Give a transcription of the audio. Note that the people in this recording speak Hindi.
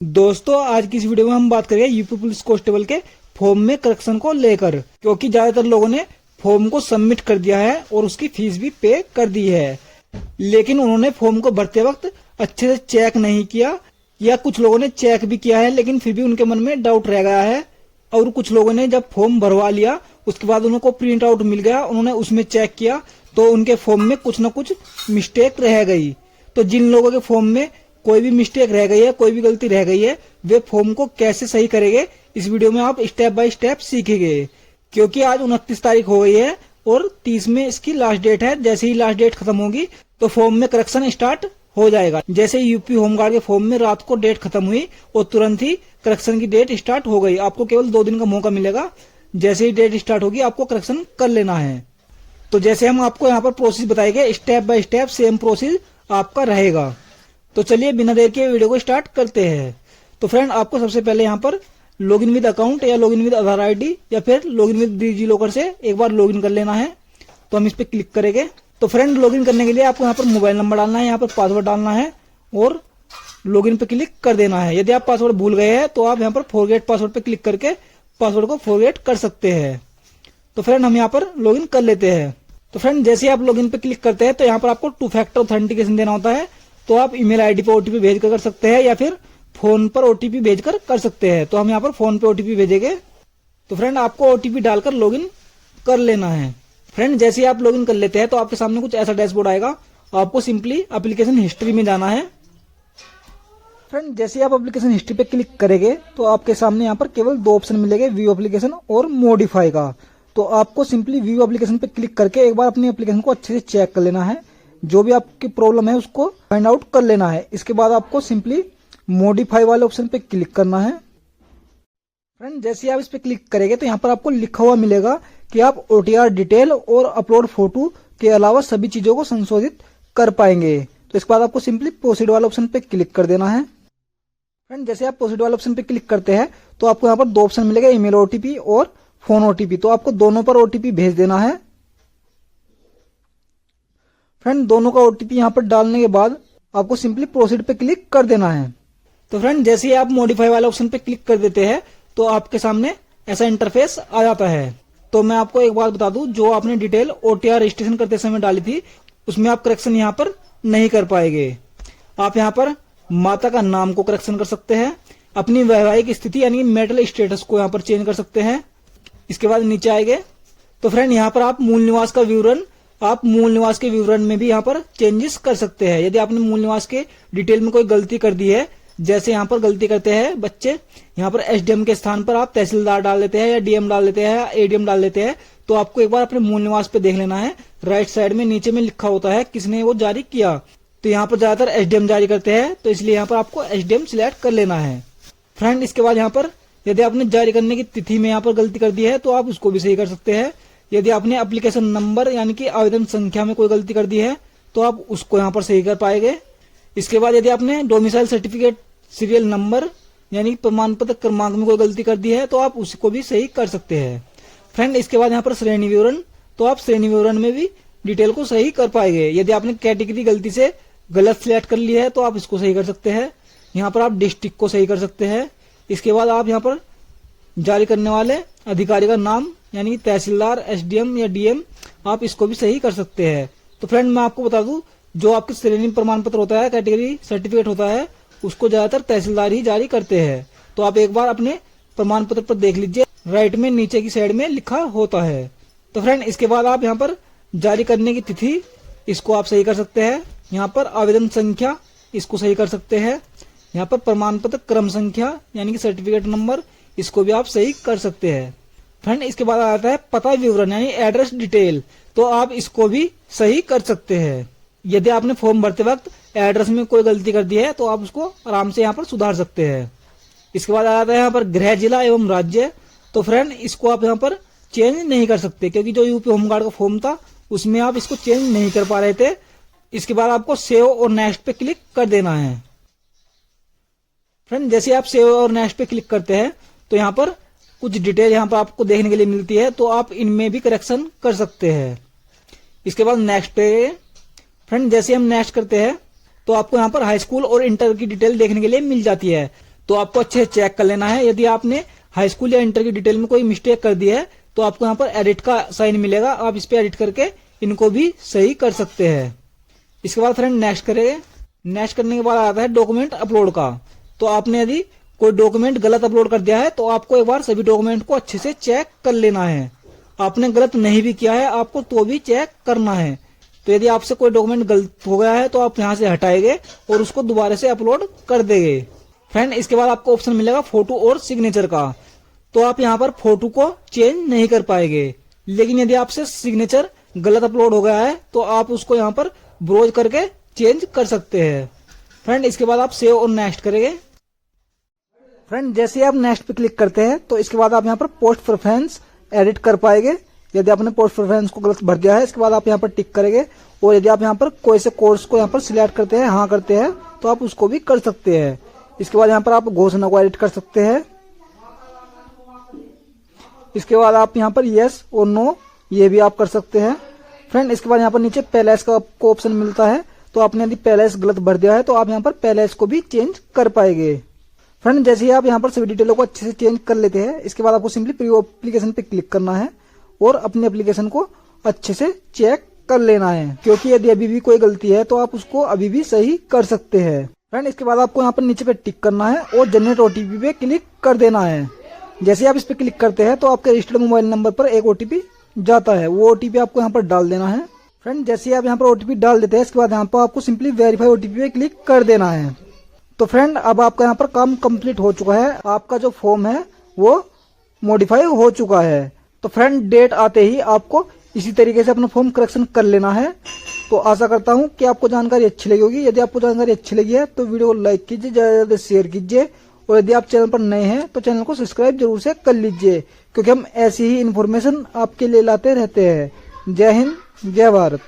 दोस्तों आज की इस वीडियो में हम बात करेंगे यूपी पुलिस कांस्टेबल के फॉर्म में करेक्शन को लेकर, क्योंकि ज्यादातर लोगों ने फॉर्म को सबमिट कर दिया है और उसकी फीस भी पे कर दी है, लेकिन उन्होंने फॉर्म को भरते वक्त अच्छे से चेक नहीं किया, या कुछ लोगों ने चेक भी किया है लेकिन फिर भी उनके मन में डाउट रह गया है। और कुछ लोगों ने जब फॉर्म भरवा लिया उसके बाद उनको प्रिंट आउट मिल गया, उन्होंने उसमें चेक किया तो उनके फॉर्म में कुछ न कुछ मिस्टेक रह गई। तो जिन लोगों के फॉर्म में कोई भी मिस्टेक रह गई है, कोई भी गलती रह गई है, वे फॉर्म को कैसे सही करेंगे इस वीडियो में आप स्टेप बाय स्टेप सीखेंगे। क्योंकि आज 29 तारीख हो गई है और 30 में इसकी लास्ट डेट है। जैसे ही लास्ट डेट खत्म होगी तो फॉर्म में करेक्शन स्टार्ट हो जाएगा। जैसे ही यूपी होमगार्ड के फॉर्म में रात को डेट खत्म हुई और तुरंत ही करेक्शन की डेट स्टार्ट हो गई। आपको केवल 2 दिन का मौका मिलेगा, जैसे ही डेट स्टार्ट होगी आपको करेक्शन कर लेना है। तो जैसे हम आपको यहाँ पर प्रोसेस बताएंगे, step by step same process आपका रहेगा। तो चलिए बिना देर के वीडियो को स्टार्ट करते हैं। तो फ्रेंड, आपको सबसे पहले यहाँ पर लॉगिन विद अकाउंट या लॉगिन विद आधार आईडी या फिर लॉगिन विद डिजी लॉकर से एक बार लॉगिन कर लेना है। तो हम इस पे क्लिक करेंगे। तो फ्रेंड, लॉगिन करने के लिए आपको यहाँ पर मोबाइल नंबर डालना है, यहाँ पर पासवर्ड डालना है और लॉगिन पे क्लिक कर देना है। यदि आप पासवर्ड भूल गए हैं तो आप यहाँ पर फॉरगेट पासवर्ड पे क्लिक करके पासवर्ड को फॉरगेट कर सकते हैं। तो फ्रेंड, हम यहाँ पर लॉगिन कर लेते हैं। तो फ्रेंड, जैसे आप लॉगिन पे क्लिक करते हैं तो यहाँ पर आपको 2 फैक्टर ऑथेंटिकेशन देना होता है। तो आप ईमेल आईडी पे ओटीपी भेज कर सकते हैं या फिर फोन पर ओटीपी भेजकर कर सकते हैं। तो हम यहाँ पर फोन पे ओटीपी भेजेंगे। तो फ्रेंड, आपको ओटीपी डालकर लॉगिन कर लेना है। फ्रेंड, जैसे ही आप लॉगिन कर लेते हैं तो आपके सामने कुछ ऐसा डैशबोर्ड आएगा। आपको सिंपली एप्लीकेशन हिस्ट्री में जाना है। फ्रेंड, जैसे ही आप एप्लीकेशन हिस्ट्री पे क्लिक करेंगे तो आपके सामने यहाँ पर केवल 2 ऑप्शन मिलेंगे, व्यू एप्लीकेशन और मॉडिफाई का। तो आपको सिंपली व्यू एप्लीकेशन पे क्लिक करके एक बार अपनी एप्लीकेशन को अच्छे से चेक कर लेना है। जो भी आपकी प्रॉब्लम है उसको फाइंड आउट कर लेना है। इसके बाद आपको सिंपली मॉडिफाई वाले ऑप्शन पे क्लिक करना है। फ्रेंड, जैसे ही आप इस पे क्लिक करेंगे तो यहाँ पर आपको लिखा हुआ मिलेगा कि आप ओटीआर डिटेल और अपलोड फोटो के अलावा सभी चीजों को संशोधित कर पाएंगे। तो इसके बाद आपको सिंपली प्रोसीड वाले ऑप्शन पे क्लिक कर देना है। फ्रेंड, जैसे आप प्रोसीड वाले ऑप्शन पे क्लिक करते हैं तो आपको यहाँ पर 2 ऑप्शन मिलेगा, ईमेल ओटीपी और फोन ओटीपी। तो आपको दोनों पर ओटीपी भेज देना है। फ्रेंड, दोनों का ओटीपी यहाँ पर डालने के बाद आपको सिंपली प्रोसीड पे क्लिक कर देना है। तो फ्रेंड, जैसे ही आप मॉडिफाई वाले ऑप्शन पे क्लिक कर देते हैं तो आपके सामने ऐसा इंटरफेस आ जाता है। तो मैं आपको एक बात बता दूं, जो आपने डिटेल ओटीआर रजिस्ट्रेशन करते समय डाली थी उसमें आप करेक्शन यहाँ पर नहीं कर पाएंगे। आप यहाँ पर माता का नाम को करेक्शन कर सकते हैं, अपनी वैवाहिक स्थिति यानी मेरिटल स्टेटस को यहाँ पर चेंज कर सकते हैं। इसके बाद नीचे आएंगे तो फ्रेंड, यहाँ पर आप मूल निवास का विवरण, आप मूल निवास के विवरण में भी यहाँ पर चेंजेस कर सकते हैं। यदि आपने मूल निवास के डिटेल में कोई गलती कर दी है, जैसे यहाँ पर गलती करते हैं बच्चे, यहाँ पर एसडीएम के स्थान पर आप तहसीलदार डाल देते हैं या डीएम डाल देते हैं या एडीएम डाल देते हैं, तो आपको एक बार अपने मूल निवास पे देख लेना है। राइट साइड में नीचे में लिखा होता है किसने वो जारी किया। तो यहाँ पर ज्यादातर एसडीएम जारी करते हैं, तो इसलिए यहाँ पर आपको एसडीएम सिलेक्ट कर लेना है। फ्रेंड, इसके बाद यहाँ पर यदि आपने जारी करने की तिथि में यहाँ पर गलती कर दी है तो आप उसको भी सही कर सकते हैं। यदि आपने एप्लीकेशन नंबर यानी कि आवेदन संख्या में कोई गलती कर दी है तो आप उसको यहाँ पर सही कर पाएंगे। इसके बाद यदि आपने डोमिसाइल सर्टिफिकेट सीरियल नंबर यानी प्रमाण पत्र क्रमांक में कोई गलती कर दी है तो आप उसको भी सही कर सकते हैं। फ्रेंड, इसके बाद यहाँ पर श्रेणी विवरण, तो आप श्रेणी विवरण में भी डिटेल को सही कर पाएंगे। यदि आपने कैटेगरी गलती से गलत सिलेक्ट कर ली है तो आप इसको सही कर सकते हैं। यहाँ पर आप डिस्ट्रिक्ट को सही कर सकते हैं। इसके बाद आप यहाँ पर जारी करने वाले अधिकारी का नाम यानी तहसीलदार, एसडीएम या डीएम, आप इसको भी सही कर सकते हैं। तो फ्रेंड, मैं आपको बता दूं, जो आपके श्रेणी प्रमाण पत्र होता है, कैटेगरी सर्टिफिकेट होता है, उसको ज्यादातर तहसीलदार ही जारी करते हैं। तो आप एक बार अपने प्रमाण पत्र पर देख लीजिए, राइट में नीचे की साइड में लिखा होता है। तो फ्रेंड, इसके बाद आप यहाँ पर जारी करने की तिथि, इसको आप सही कर सकते हैं। यहाँ पर आवेदन संख्या, इसको सही कर सकते हैं। यहाँ पर प्रमाण पत्र क्रम संख्या यानी कि सर्टिफिकेट नंबर, इसको भी आप सही कर सकते हैं। फ्रेंड, इसके बाद आता है पता विवरण यानी एड्रेस डिटेल, तो आप इसको भी सही कर सकते हैं। यदि आपने फॉर्म भरते वक्त एड्रेस में कोई गलती कर दी है तो आप उसको आराम से यहाँ पर सुधार सकते हैं। इसके बाद आता है यहाँ पर गृह जिला एवं राज्य, तो फ्रेंड, इसको आप यहाँ पर चेंज नहीं कर सकते क्योंकि जो यूपी होमगार्ड का फॉर्म था उसमें आप इसको चेंज नहीं कर पा रहे थे। इसके बाद आपको सेव और नेक्स्ट पे क्लिक कर देना है। फ्रेंड, जैसे आप सेव और नेक्स्ट पे क्लिक करते हैं तो यहाँ पर कुछ डिटेल यहाँ पर आपको देखने के लिए मिलती है, तो आप इनमें भी करेक्शन कर सकते हैं। इसके बाद नेक्स्ट पे फ्रेंड, जैसे हम नेक्स्ट करते हैं तो आपको यहाँ पर हाई स्कूल और इंटर की डिटेल देखने के लिए मिल जाती है। तो आपको अच्छे से चेक कर लेना है। यदि आपने हाई स्कूल या इंटर की डिटेल में कोई मिस्टेक कर दी है तो आपको यहाँ पर एडिट का साइन मिलेगा, आप इस पे एडिट करके इनको भी सही कर सकते हैं। इसके बाद फ्रेंड नेक्स्ट करेंगे। नेक्स्ट करने के बाद आता है डॉक्यूमेंट अपलोड का। तो आपने यदि कोई डॉक्यूमेंट गलत अपलोड कर दिया है तो आपको एक बार सभी डॉक्यूमेंट को अच्छे से चेक कर लेना है। आपने गलत नहीं भी किया है आपको तो भी चेक करना है। तो यदि आपसे कोई डॉक्यूमेंट गलत हो गया है तो आप यहाँ से हटाएंगे और उसको दोबारा से अपलोड कर देंगे। फ्रेंड इसके बाद आपको ऑप्शन मिलेगा फोटो और सिग्नेचर का। तो आप यहाँ पर फोटो को चेंज नहीं कर पाएंगे, लेकिन यदि आपसे सिग्नेचर गलत अपलोड हो गया है तो आप उसको यहाँ पर ब्राउज करके चेंज कर सकते हैं। फ्रेंड इसके बाद आप सेव और नेक्स्ट करेंगे। फ्रेंड जैसे आप नेक्स्ट पे क्लिक करते हैं तो इसके बाद आप यहाँ पर पोस्ट प्रेफरेंस एडिट कर पाएंगे। यदि आपने पोस्ट प्रेफरेंस को गलत भर दिया है इसके बाद आप यहाँ पर टिक करेंगे, और यदि आप यहाँ पर कोई से कोर्स को यहाँ पर सिलेक्ट करते हैं, हाँ करते हैं, तो आप उसको भी कर सकते हैं। इसके बाद यहाँ पर आप घोषणा को एडिट कर सकते हैं। इसके बाद आप यहाँ पर यस और नो ये भी आप कर सकते हैं। फ्रेंड इसके बाद यहाँ पर नीचे पैलेस का आपको ऑप्शन मिलता है, तो आपने यदि पैलेस गलत भर दिया है तो आप यहाँ पर पैलेस को भी चेंज कर पाएंगे। फ्रेंड जैसे ही आप यहाँ पर सभी डिटेलों को अच्छे से चेंज कर लेते हैं इसके बाद आपको सिंपली प्रीव्यू एप्लीकेशन पे क्लिक करना है और अपनी एप्लीकेशन को अच्छे से चेक कर लेना है, क्योंकि यदि अभी भी कोई गलती है तो आप उसको अभी भी सही कर सकते हैं। फ्रेंड इसके बाद आपको यहाँ पर नीचे पे टिक करना है और जनरेट ओटीपी पे क्लिक कर देना है। जैसे आप इस पे क्लिक करते हैं तो आपके रजिस्टर्ड मोबाइल नंबर पर एक ओटीपी जाता है, वो ओटीपी आपको यहाँ पर डाल देना है। फ्रेंड जैसे आप यहाँ पर ओटीपी डाल देते हैं इसके बाद यहाँ पर आपको सिंपली वेरीफाई ओटीपी पे क्लिक कर देना है। तो फ्रेंड अब आपका यहाँ पर काम कंप्लीट हो चुका है, आपका जो फॉर्म है वो मॉडिफाई हो चुका है। तो फ्रेंड डेट आते ही आपको इसी तरीके से अपना फॉर्म करेक्शन कर लेना है। तो आशा करता हूँ कि आपको जानकारी अच्छी लगी होगी। यदि आपको जानकारी अच्छी लगी है तो वीडियो को लाइक कीजिए, ज्यादा से ज्यादा शेयर कीजिए, और यदि आप चैनल पर नए हैं तो चैनल को सब्सक्राइब जरूर से कर लीजिए, क्योंकि हम ऐसी ही इन्फॉर्मेशन आपके लिए लाते रहते हैं। जय हिंद, जय भारत।